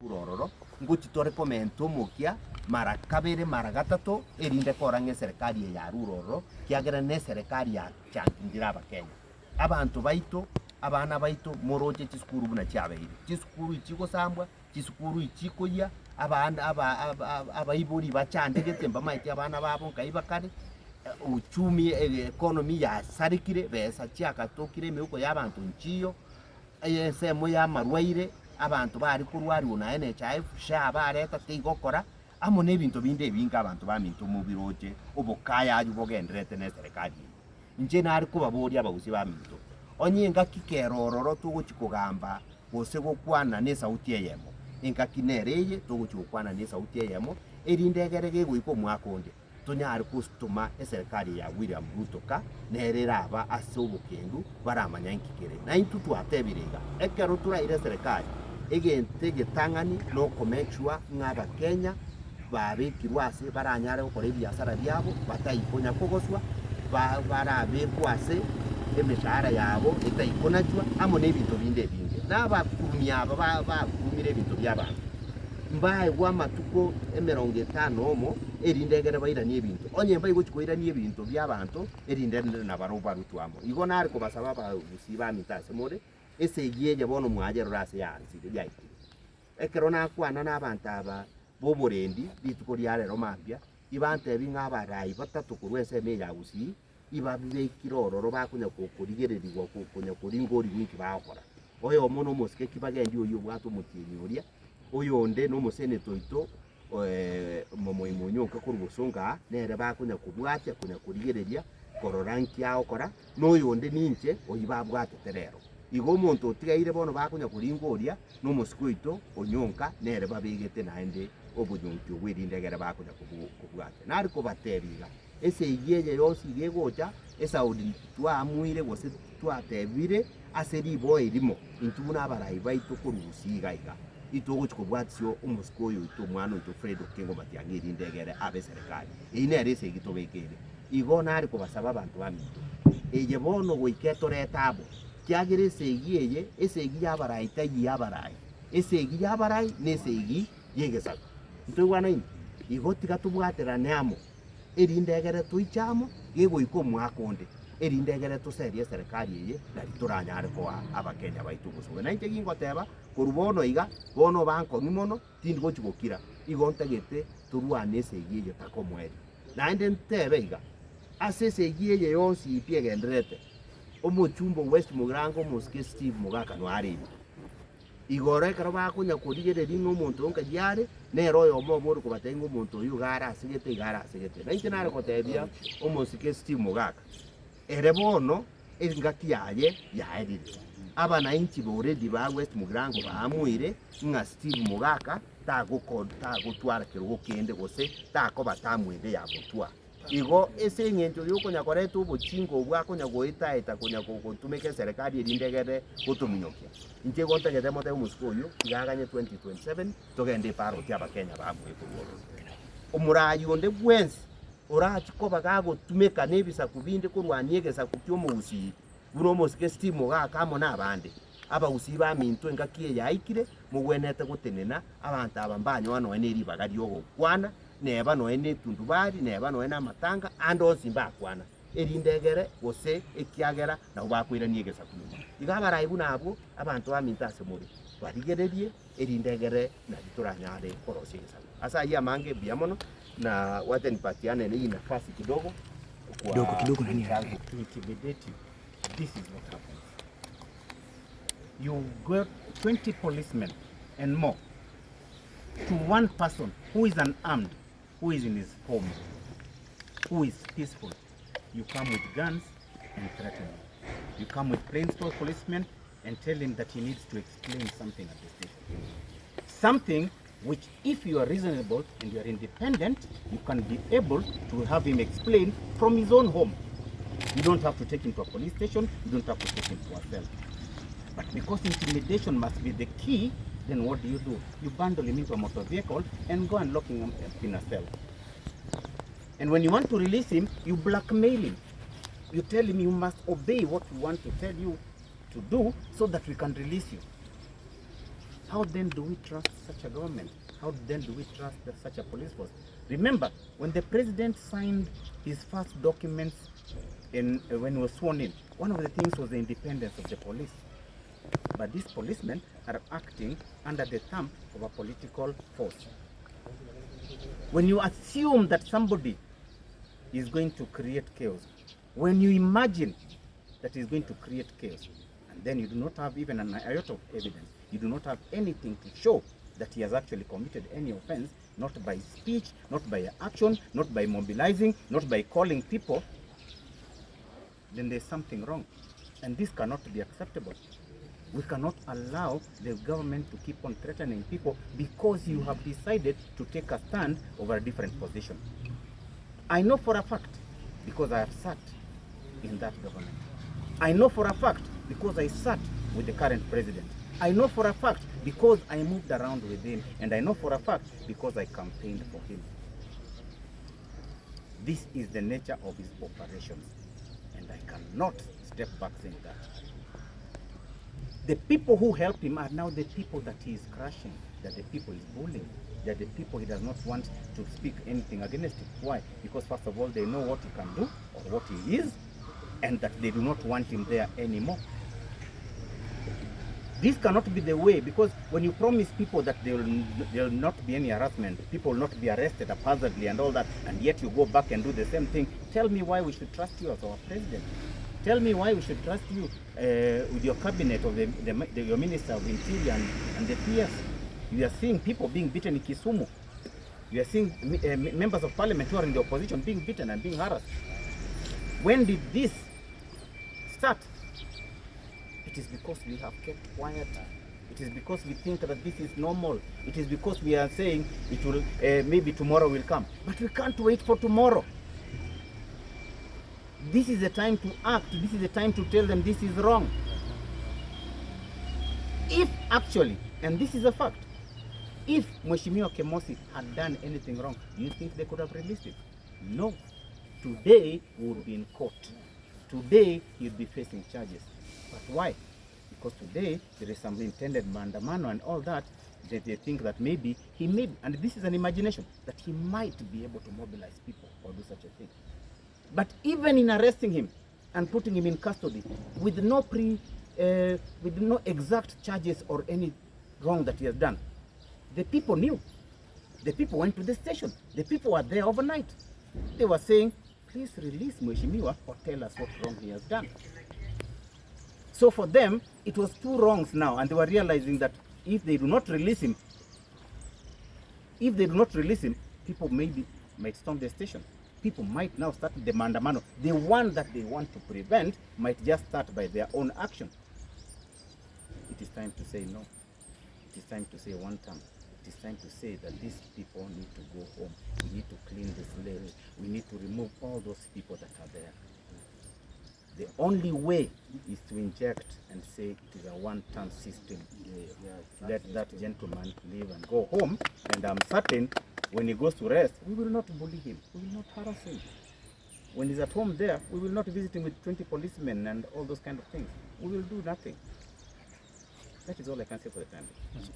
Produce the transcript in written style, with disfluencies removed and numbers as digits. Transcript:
urororo nguchi tore komento mukia mara kabere mara gatatu erinde korange serikali ya rurororo kiagera ne serikali ya changira abakenya abantu baito abana baito moroje chiskuru buna cyabeire chiskuru ichiko sambwa chiskuru ichiko ya abana abayiburi bacandegete mbamaiti abana babo nkayibakare uchumi economy ya sarikire besa cyakatokire meuko y'abantu nchiyo semo ya marwaire abantu bari kurwariwo na NHIF sha bareta tigokora amo nebintu binde binga abantu bamintu mubiroje obokaya ajubogendrete ne serikali nje nari kubabori abaguzi bamintu onyenga kikerororo tuguchikugamba gose gokwana ne sauti yemo inka kinereye tuguchikwana ne sauti yemo erindegerege gwiko mwakonde tunyari kustuma serikali ya William Ruto ka nereraba asobokendu baramanya nkikere na intu twatebirega ekero turaire serikali egente getangani no komechwa ngaba Kenya babikirwase baranyare gukora ibiasara byabo batayiponya kogoswa barabe kwase emishahara yabo etayikonajwa amo nebintu binde binge nabakumya aba bakumire ebintu by'abantu mbaye gwa matuko 50 omo erindegere bayiranye ebintu onye mbaye gochikoiranye ebintu by'abantu erindere nabaroba rutwamo igo nari kubasaba bagusiba mitase more ese yeje bono mwajero rase yansi byayiti ekero nakwana n'abantu aba boborendi bituko lyare romambya ibante bingabarayi batatu kurwese meya gusi ibabibe kirororo bakunya kokurigererwa kokunya kuringori wiki bakora oyo mono mosike kibagendi oyo bwato mutini uria oyo nde no museneto ito momo imonyoka kurubusonga nere bakunya kubwatya kunya kurigereria kororanki yao kora noyo nde ninche oyibabwate terero igo muntu otigaire bono bakunya kuringoria no musikuito onyonka nere babegete naende obujunki obwirindegere bakunya kubwate nari kubateriga ese iyeje yonsi igegocha esa odi twamuire gose twatebire aseri boy irimo intuna abarayi baito kurusiga iga itogochikobwatsyo omusikoyo ito mwana ito Fred Okengo matiangiri ndegere abe serikali ine rese gitobekere igo nari kubasaba abantu bami eje bono goiketoreta abo kyagire segiye esegi yabarayi tayi yabarayi esegi yabarayi nesegi yegesaga ntugwana ini igo tigatubwatera neamo erindegere tuichamo yego iko mwakonde erindegere tuserie serikali yeye nari turanyare kwa abakenya baitu guswe na inte gingoteba kurubono iga bono banko nimono tindi gochigokira igo ntagete turwane segiye takomweri na inde ntebe iga ase segiye yonsi ipiegendrete omuchumbo West Mugrango muske Steve Mugaka no aribi igore karo bakunya kurigereri n'umuntu onka yare nero yo momo kubatenga umuntu yugara asigete na ikinare kotebia omusike Steve Mugaka erebono engaki yaye yaerire abana inchi boredi ba West Mugrango bamuire nga Steve Mugaka tagutwara kirugo kende gose tako batamwende yabutwa igo ese ngento yuko nyakoretu ubuchingo bwako nyagoita eta kunya kutumike serikali erindegere gutuminyokia inje gonta gedemo te umuskoyo igaganye 2027 togende paro kya bakenya bamwe kuboro omurayi onde bwensi orachiko bagago tumeka nebisa kubinde kurwanyegesa kutyomo usi buno mosike stimo gakamo nabande aba usiba minto engakiye yaikire mugwenete gutenena abantu abambanyo wano eneri bagari yogo kwana neba no ene tundubari neba no ena matanga ando simba kwana erindegere gose ekiagera na bakwira niegesa kunyuma igabara ibuna abo abantu bamintase muri barigererie erindegere na bituranyare korosisa asa ya mange biamono na wate nipatiane ni nafasi kidogo kidogo nani yangu intimidate. This is what happens. You got 20 policemen and more to one person who is unarmed, who is in his home, who is peaceful. You come with guns and threaten him. You come with plainclothes policemen and tell him that he needs to explain something at the station. Something which, if you are reasonable and you are independent, you can be able to have him explain from his own home. You don't have to take him to a police station, you don't have to take him to a cell. But because intimidation must be the key, then what do? You bundle him into a motor vehicle and go and lock him up in a cell. And when you want to release him, you blackmail him. You tell him you must obey what we want to tell you to do so that we can release you. How then do we trust such a government? How then do we trust such a police force? Remember, when the president signed his first documents when he was sworn in, one of the things was the independence of the police. But these policemen are acting under the thumb of a political force. When you assume that somebody is going to create chaos, when you imagine that he's going to create chaos, and then you do not have even an iota of evidence, you do not have anything to show that he has actually committed any offense, not by speech, not by action, not by mobilizing, not by calling people, then there's something wrong. And this cannot be acceptable. We cannot allow the government to keep on threatening people because you have decided to take a stand over a different position. I know for a fact, because I have sat in that government. I know for a fact, because I sat with the current president. I know for a fact, because I moved around with him. And I know for a fact, because I campaigned for him. This is the nature of his operations. And I cannot step back saying that. The people who help him are now the people that he is crushing, that the people he's bullying, that the people he does not want to speak anything against him. Why? Because first of all, they know what he can do or what he is, and that they do not want him there anymore. This cannot be the way, because when you promise people that there will not be any harassment, people will not be arrested haphazardly and all that, and yet you go back and do the same thing, tell me why we should trust you as our president. Tell me why we should trust you with your cabinet of your Minister of Interior and the PS. You are seeing people being beaten in Kisumu. You are seeing members of parliament who are in the opposition being beaten and being harassed. When did this start? It is because we have kept quiet. It is because we think that this is normal. It is because we are saying it will maybe tomorrow will come. But we can't wait for tomorrow. This is the time to act. This is the time to tell them this is wrong. If actually, and this is a fact, if Mheshimiwa Kemosi had done anything wrong, do you think they could have released him? No. Today he would be in court. Today he would be facing charges. But why? Because today there is some intended mandamano and all that they think that maybe he may, and this is an imagination, that he might be able to mobilize people or do such a thing. But even in arresting him and putting him in custody with no exact charges or any wrong that he has done, the people knew. The people went to the station. The people were there overnight. They were saying, please release Mheshimiwa or tell us what wrong he has done. So for them, it was two wrongs now, and they were realizing that if they do not release him, people might storm the station. People might now start the mandamano. The one that they want to prevent might just start by their own action. It is time to say no. It is time to say one term. It is time to say that these people need to go home. We need to clean the slate. We need to remove all those people that are there. The only way is to inject and say it is a one-term system. Let that gentleman leave and go home. And I'm certain when he goes to rest, we will not bully him. We will not harass him. When he's at home there, we will not visit him with 20 policemen and all those kind of things. We will do nothing. That is all I can say for the time being.